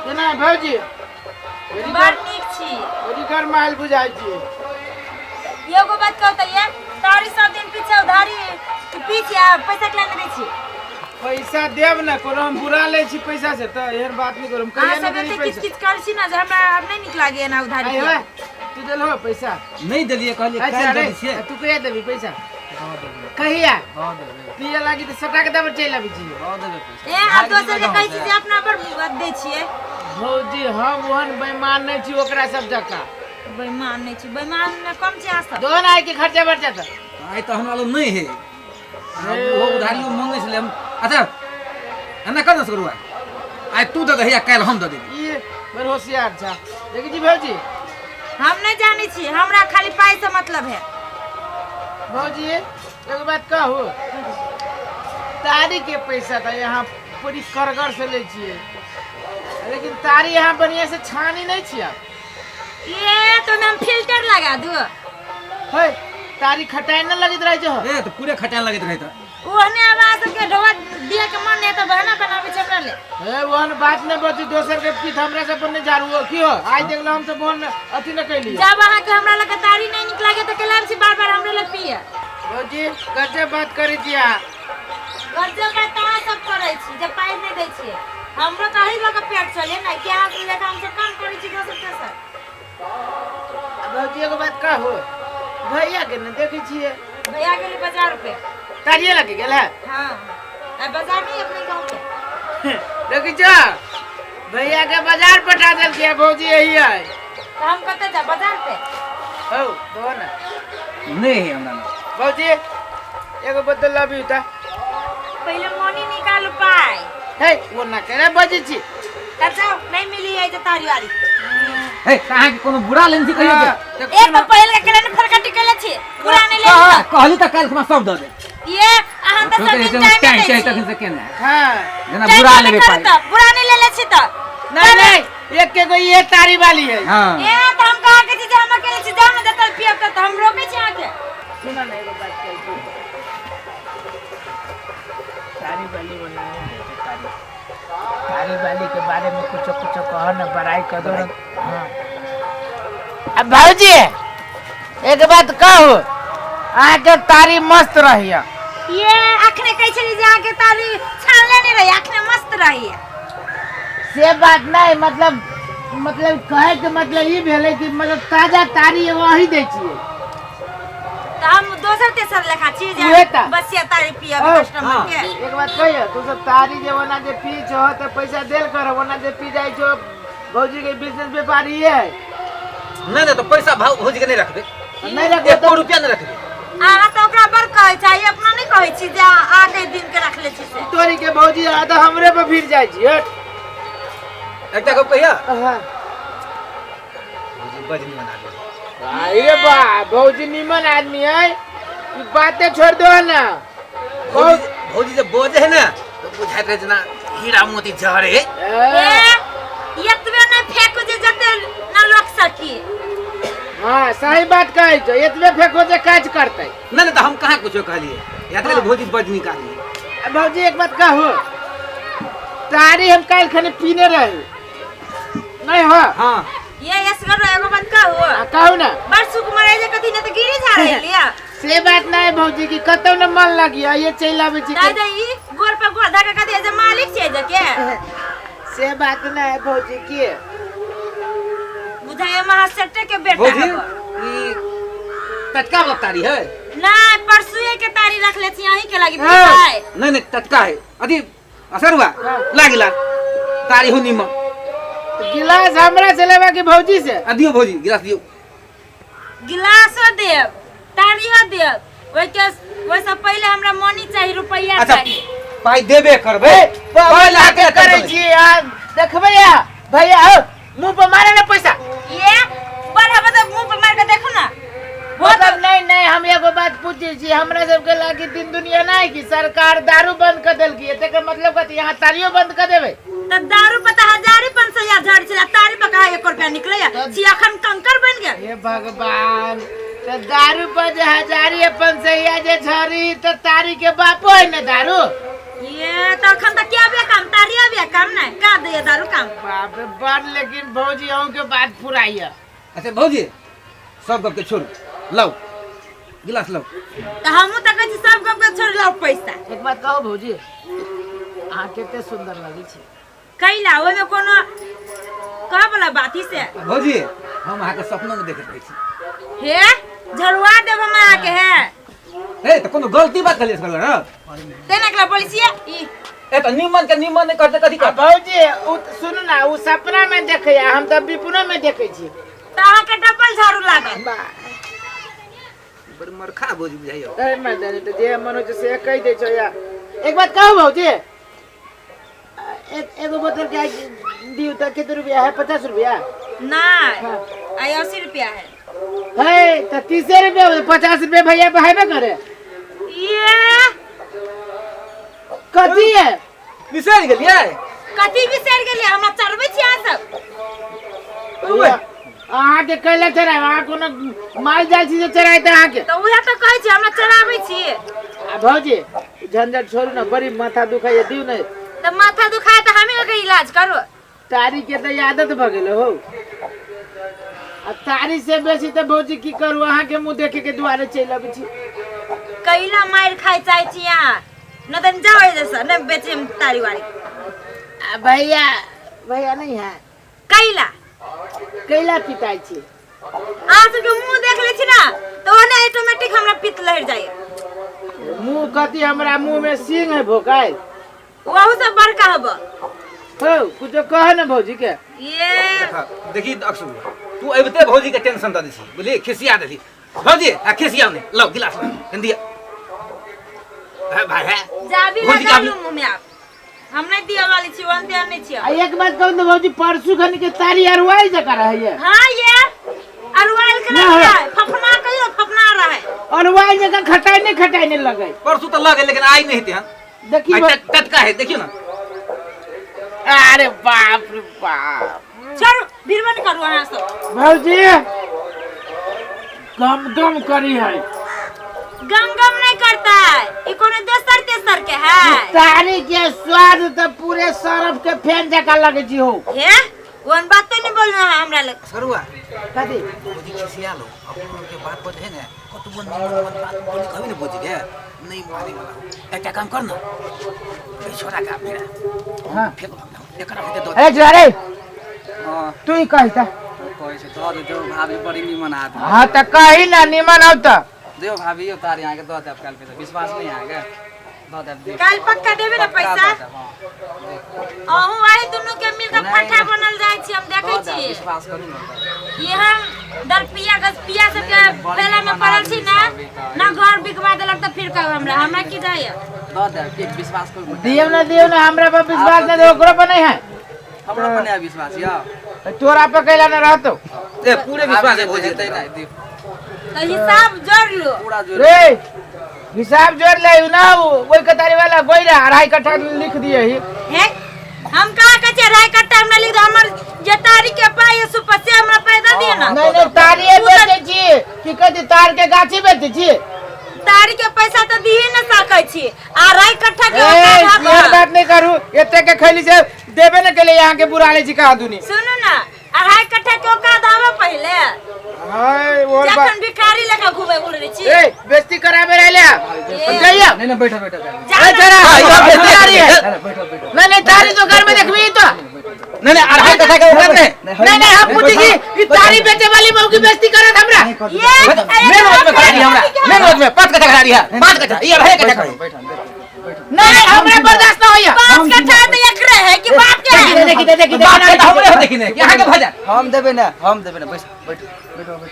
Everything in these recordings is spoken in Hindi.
केना भौजी बड़ नीक छी। बड़ी गरमाइल बुझाइ छी। एगो बात कहू त ये तारी सब दिन पीछे उधारी पीछे पैसा केला नहीं दै छी। पैसा देब ना कोनो हम बुरा ले छी पैसा से त एहन बात नहीं करम कहिया सब नहीं एते पैसा किछ कर छी ना जे हमरा अब नहीं निक लागे ना उधारी आइ के। होय तू देल हो पैसा नहीं दिलिए कहलिए अच्छा काल रे दे छिए तू कहिया देबी पैसा कहिया हां देबे पिए लागी त सटा के दब चल आबी छी। हां देबे पैसा ए आ दोसर के कहै छी जे अपना पर दे छिए। भौजी हम ओहन बेईमान नहीं छी ओकरा सब जका। बेईमान नहीं छी बेईमान में कम छी आस। दोन आइ के खर्चा बर्चा त आई तो हमरा लो नहीं है वो उधारी मांगे से हम अच्छा एना कर न करू आई तू दे दहिया काल हम दे देबी ई बड़ होशियार छा। देखी जी भौजी हम नहीं जानी छी हमरा खाली पाई से मतलब है। भौजी एगो बात कहू तारी के पैसा था यहाँ पूरी करगर से ले छिए लेकिन तारी यहाँ बढ़िया से छानी नहीं छी आप। ये तो हम फिल्टर लगा दू। है तारी खटाई न लगित रहे जो ए तो पूरे खटान लगत रहे त ओहने आवाज के ढोवा दिया के मन है तो बहना बनावे छै हमरा ले। ए वहन बात नहीं बची दोसर के पीठ हमरा से पर नहीं झाड़ू की हो आज देख लो हम सब बोन अथी न कैली जब वहां के हमरा लगे तारी नहीं निक लागे त केलाम छी बार-बार हमरे लग पिए। भौजी गजब बात करी दिया कर्जा का ता सब करे छी जब पाई नहीं दै छी हमरो काहे लगे पेट चले ना के हाथ लेके हम सब काम करे छी दोसर के सर। भौजी एगो बात कहू भैया के न देखी छिए भैया गेली बाजार पे तारिये लगे गेल है हां आ बाजार नहीं अपने गांव के देखी छ भैया के बाजार पठा देल के भौजी यही है तो हम कते जा बाजार पे हो दो ना नहीं है हमरा भौजी एगो बदल लबी त पहले मनी निकाल पाए हे वो ना करे बजी छी तब जाओ नहीं मिली है तो तारी वाली ए कहां के कोनो बुरा लेन छी कहियो ए तो पहले के केले फरकटी केले छी पूरा नहीं ले कहली त काल खमा सब दे दे ये अहां त सब दिन टाइम टाइम दे तक से केना हां जना बुरा लेबे पाई बुरा नहीं ले ले छी त नहीं नहीं एक के कोई ये तारी वाली है हां ए तो हम कहा के छी जे हम अकेले छी जाओ ना जतल पियब त हम रोके छी आके। सुना ना एगो बात कह तारी वाली बनाने दे तारी वाली के बारे में कुछ कहो ना बड़ाई कर दो हां अब भौजी एक बात कहू आके तारी मस्त रहिया ये अखने कह छली जे आके तारी छानले नहीं रही अखने मस्त रही से बात नहीं मतलब कहे के मतलब ई भेले कि मतलब ताजा तारी वही दे छिए तो हम दोसर तेसर लेखा छी जे उहे त। बस ये तारी पियब ओ, कस्टमर के। एक बात कहियो तू सब तारी जे वना जे पी छो त पैसा देल कर वना जे पी जाई छो भौजी के बिजनेस व्यापारी है नहीं तो पैसा भाव भौजी के नहीं रखबे नहीं रखबे तो रुपया नहीं रखबे आहा तो ओकरा बर कहै छै अपना नहीं कहै छी जे आके दिन के रख ले छी से तोरी के भौजी आधा हमरे पे फिर जाई छी हट एकटा को कहिया हां भौजी बजनी बना दे अरे बा भौजी निमन आदमी है ई बातें छोड़ दो ना भौजी जब बोझे है ना तो बुझाइत रहे जना हीरा मोती झरे ए एतबे नहीं फेंकू जे जते न लोक सकी। हां सही बात कहै छो एतबे फेंको जे काज करतै नहीं तो हम कहां कुछो कहलिए या तो भौजी बजनी काली भौजी एक बात कहू तारी हम काल खने पीने रहे नहीं हो हां ये यसगर एगो बात कहू कहू ना बड़ सुकुमार जे कथि न त गिरी जा रही लिया से बात नहीं भौजी की कतौ न मन लगी ये चल आवे छी दादा ई गोर पे गोर धक्का कथि जे मालिक छै जे के से बात नहीं भौजी की बुझाए महासेठ के बेटा भौजी है ई टटका वाला तारी है ना परसुए के तारी रख ले छी यहीं के लागी हाँ। भाई नहीं टटका है अभी असर हुआ लागिला तारी हो नीम गिलास हमरा से लेवा की भौजी से दियो भौजी गिलास दियो गिलासो देब तारियो देब ओइ से पहले हमरा मनी चाहिए रुपया अच्छा चाहिए पाई देबे करबे पाई लाके करे छी यार देखबे या भैया हो मुंह पे मारे ना पैसा ये बड़ा बड़ा मुंह पे मार के देखो ना मतलब नहीं हम एगो बात पूछे छी हमरा सब के लागी दिन दुनिया नहीं की सरकार दारू बंद कर देल की एते के मतलब कथि यहाँ तारियो बंद कर देबे त दारू पता 1500 झाड़ चला तारी पका 1 रुपया निकले छी अखन कंकर बन गया हे भगवान तो दारू पर जे हजारी अपन सैया जे झरी तो तारी के बापो है ना दारू ये तो अखन तक क्या बे काम तारिया बे काम नहीं का दे दारू काम बाप रे बाप लेकिन भौजी अहूँ के बात फुराइया अच्छा भौजी सब गप के छोड़ लाओ गिलास लाओ तो हमहू तक कहै छी सब गप के छोड़ लाओ पैसा एक बात कहो भौजी अहाँ केते सुंदर लगी छी कैला ओइ में कोनो का वाला बाती से भौजी हम अहाँ के सपना में देखत रही छी हे झरुआ देब हम आके है हे तो कोनो गलती बात कहलिए सर ना तेना कला पुलिसिया ई ए तो निमन के निमन नहीं करते कथी कर भौजी सुन ना उ सपना में देखे हम तो विपुनो में देखे छी तो अहाँ के डबल झाड़ू लागल बड़ मरखा भौजी बुझाइयो ए मर्दानी तो जे मनो से कह दे छो या एक बात कहू भौजी एगो बोतल के दियो तो कितने रुपया है 50 रुपया नहीं आई 80 रुपया है है तो 30 रुपया 50 रुपया भैया बहाइबे करे ये कथी है बिसर गेलिए कथी बिसर गेलिए हमरा चढ़बै छी अहाँ सब अहाँ के कैला चढ़ाई अहाँ कोनो माल जाल छी जे चढ़ाई त अहाँ के तो उहे तो कहै छी हमरा चढ़ाबै छी आ भौजी झंझट छोड़ू ना बड़ी माथा दुखाइए दिउ नहीं तो माथा दुखाए तो हमें के इलाज करो तारी के तो आदत भ गेल हो आ तारी से बेसी तो भौजी की करू अहाँ के मुंह देखे के दुआरे चल आबै छी कैला मार खाए चाहे छी यहाँ न तो जाओ जैसा न बेचे तारी वाली आ भैया भैया नहीं है कैला कैला पिताई छी आज के मुंह देख ले छी ना तो ओने ऑटोमेटिक हमरा पित्त लहर जाए मुंह कथी हमरा मुंह में सींग है भोकाई वहु सब बड़का हब हो कुछ कह ना भौजी के ये देखी अक्सू तू अबते भौजी के टेंशन द देसी बुझली खिसिया देली भौजी आ खिसिया ने लो गिलास हिंदी है भाई है जाबी भौजी लगा का लू मुंह में आप हम नहीं दिया वाली छी वन दिया नहीं छी आ एक बात कहूं तो भौजी परसू खन के तारी अरवाई जका रही है हां ये अरवाल के ना रहा है फफना कहियो फफना रहा है अरवाई जका खटाई नहीं लगे परसू तो लगे लेकिन आई नहीं थे देखिए टटका है देखियो ना अरे बाप रे बाप चल भीरवन करू अहाँ सब भौजी गम गम करी है गम गम नहीं करता है ई कोनो दोसर तेसर के है तारी के स्वाद तो पूरे सरफ के फेन जका लगे जी हो हे वन बात तो नहीं बोलना है हमरा लग सरुआ कथी भौजी खिसिया लो अपन के बात पर है ना कतबो निमन बात बोली कभी नहीं भौजी के नहीं माने वाला एक काम कर ना ए छोरा का मेरा हां फेंक एकरा के दो ए जोरे हां तू ही कहता कहै छै तो जो भाभी बड़ी निमन आदमी हां त कही ना निमन आउ त देव भाभी यो तार यहाँ के दो दे कल पे विश्वास नहीं आगे दो दे कल पक्का देबे ना पैसा अहू वाही दुनु के मिल के फट्टा बनल जाय छी हम देखै छी विश्वास करू ना ये हम दरपिया गसपिया सब के पहले में पड़ल छी ना ना घर बिकवा देलक त फिर कहब हमरा की जाय दो दे के विश्वास करू दियो ना हमरा पर विश्वास ना दे ओकरो पर नहीं है हमरा पर नहीं विश्वास या तोरा पे कैला ना रहतो ए पूरे विश्वास है भौजी देते नहीं दी तो हिसाब जोड़ लो पूरा जो रे हिसाब जोड़ ले ना वही कतारी वाला गोइरा 2.5 कट्ठा लिख दिए ही हे हम कहा के छे राय कट्टा में लिख दो हमर जे तारीख के पाए सुपर से हमरा पैदा दिए ना नहीं तारिये बेचे छी की कहती तार के गाछी बेचे छी तारीख के पैसा तो दी ही न सकै छी आ राय कट्ठा के ये बात नहीं करू एते के खैली से देबे न के लिए यहाँ के बुरा ले छी का दुनी सुनो ना 2.5 कट्ठा के का दावा पहले हाय और बात जखन भिखारी लेके घूमे बोल रही छी ए बेइज्जती कराबे रहले जइया नहीं बैठो बैठो ए जरा बेइज्जती आ रही है बैठो नहीं तारी तो घर में देखबी तो नहीं नहीं 2.5 कट्ठा के ओकर नहीं नहीं हम पूछी की ई तारी बेचे वाली बहू की बेइज्जती करत हमरा ये मैं रोज में खड़ा रही हमरा मैं रोज में 5 कट्ठा खड़ा रही है 5 कट्ठा ये 2.5 कट्ठा बैठो नहीं हमरा बर्दाश्त ना होया 5 कट्ठा तो एकरे है कि बाप के है देखी बात के हमरे हो देखिने यहाँ के भजा हम देबे ना बैठो बैठो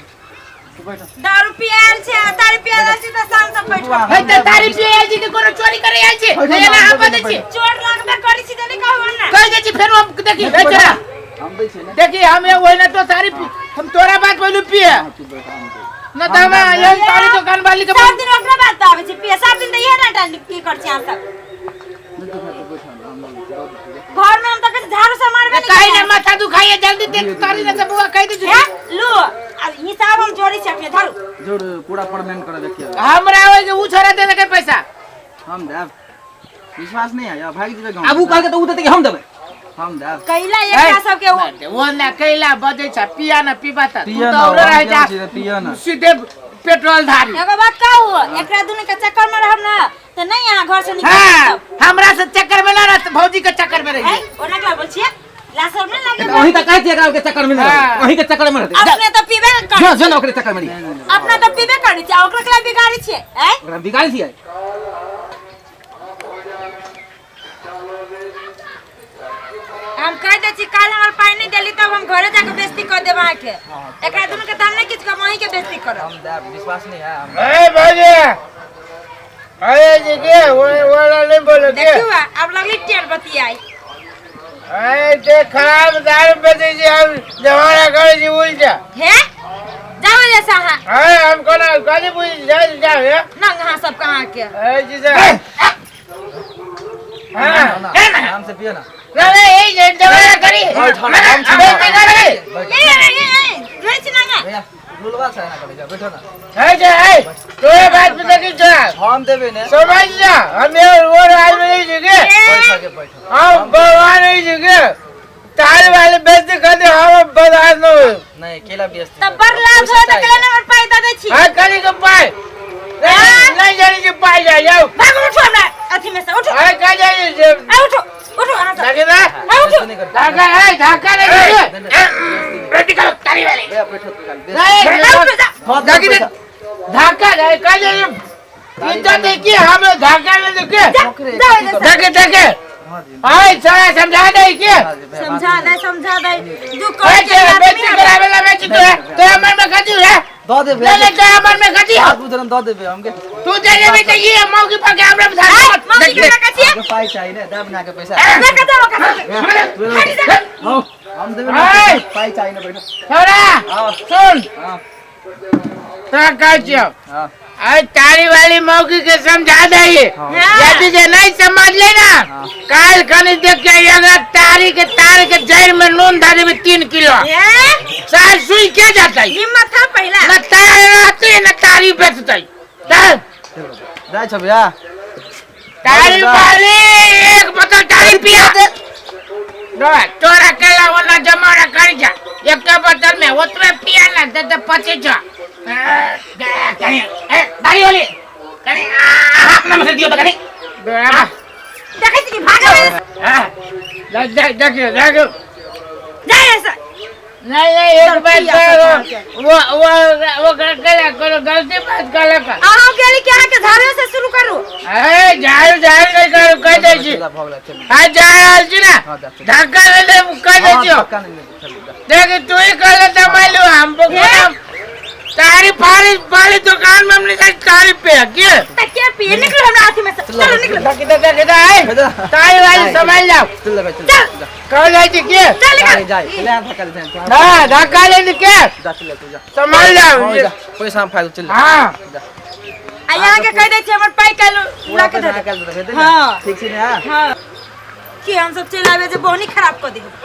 दारू पियल छे तारी पियल छी त शाम तक बैठो है त तारी पे आइ छी के कोनो चोरी करे आइ छी नहीं ना हम बते छी चोर लगबे करी छी त नहीं कहू ना कह दे छी फेर हम देखी ए जरा हम दै छी ना देखी हम ओइ ना तो तारी हम तोरा बात बोलू पिए न त हम यही तारी दुकान वाली के सब दिन ओकरा बात आवे छी पिए सब दिन त इहे ना टाइम की कर छी आप सब घर में हम तक झाड़ू से मारबे नहीं काहे ना माथा दुखाइए जल्दी दे तारी ना सब बुआ कह दे छी लो हिसाब हम जोड़ी छी अपने झाड़ू जोड़ पूरा पेमेंट कर देखिए हमरा होय के उ छोरा दे के पैसा हम देब विश्वास नहीं है भाग जीवे गांव अब उ कहल के तो उ देते कि हम देबै हम देब कैला एकरा सब के वो ना कैला बजे छ पिया ना पीबा त तू पिया तो ना, और रह जा पिया ना। सीधे पेट्रोल धारी एगो बात कहू एकरा दुनु के चक्कर में रहब ना तो नहीं यहाँ घर से निकल हां हमरा से चक्कर में ना रहत भौजी के चक्कर में रही ओना क्या बोल छिए लासर में लागे वही त कहै छियै एकरा के चक्कर में नहीं हाँ। वही के चक्कर में रहते अपने तो पीबे कर जो जो ओकरे चक्कर में नहीं अपना तो पीबे करी छै ओकरा के बिगाड़ी छिए हैं ओकरा बिगाड़ छियै हम कह दे छी काल हमर पाई नहीं देली तब हम घरे जाके बेइज्जती कर देब आके एकरा दुनु के दाम नहीं किछ के वहीं के बेइज्जती करब हम देब विश्वास नहीं है हम ए भौजी अरे जी के वाला नहीं बोलो के देखियो अब लगली टेर बतियाई ए ते खराब दारू बजे जी हम जमाना करे जी उल्टा हे जाओ जैसा हां अरे हम कोना गाली बुझ जा है नंग हां सब कहां के ए जी से हां नाम से पियो ना अरे ये जमाना करी बैठो ना, हम छी। बेइज्जती करे ये रोई छी नंगा भैया रुलवा से ना करे जा बैठो ना है जे है तोरे बात पे की जा हम देबे ने समझ जा हम ये वो आज नहीं जगे बैठो के बैठो हम भगवान नहीं जगे ताल वाले बेइज्जती कर दे हम बर्दाश्त न हो नहीं केला बेचते तब बर लाभ हो त केला नंबर पाई द दै छी हां करी के पाए नहीं जानी के पाए जा जाओ भाग उठो हमरा अथी में से उठो अरे का जाई जे उठो उठो हां से लगे ना उठो नहीं करते धाका है धाका नहीं बेटी का ताली वाले भैया बैठो तो कल नहीं उठो जा लगी धाका है का जाई इज्जत देखिए हम धाका में देखिए देखे देखे हां जी हाय सारा समझा दे के समझा दे दू ओए कर के बेटी करावे ला बेटी तो मन में खजी है दो दे ले ले तो मन में खजी आप उधर दो दे हमके तू दे दे बेटी ये मौकी पके हमरा बता मम्मी के का छिए आपके पाई चाहिए ना दब ना के पैसा देखा जा हम देबे हाय। ना पाई चाहिए ना बैठो छोरा हां सुन हां तो काचियो हां आज तारी वाली मौकी के समझा दे यदि जे नहीं समझ ले ना काल खनी देख के अगर तारी के तार के जड़ में नून डाले में 3 किलो साल सुई के जाता है हिम्मत था पहला न तार रहती न तारी बेचता है चल जाय छ भैया तारी वाली एक बोतल तारी पिया दे तोरा केला वाला जमाना कर जा एक बोतल में उतरे पिया ना दे 25 दाढ़ी वाली अपना मत दियो तो करी देखै छी भाग देखियो देखियो जा ऐसा नहीं एक बात करो वो केला करो गलती बात कर का आहो गेली के के झाड़ू से शुरू करू ए झाड़ू झाड़ू नहीं करो कह दे छी भगला चल आ जा रहल छी ना धक्का ले कह दे छी पक्का नहीं देख तू ही कर ले तो मालूम हमको तारी पाली दुकान में हमने तारी पे के तके पी निकल हमरा हाथ में से चलो निकल देखिए तारी वाली समझ जाओ चल भाई चल चल कह जाए छी के चल जाए निकल जाए ले धक्का दे हां धक्का ले के जा चल तू जा समझ जाओ पैसा हम फाइल चल हां आ यहाँ के कह दे छी हमर पाई कालो ला के दे निकाल दे हां ठीक छी ना हां कि हम सब चल आवे जे बोनी खराब कर दी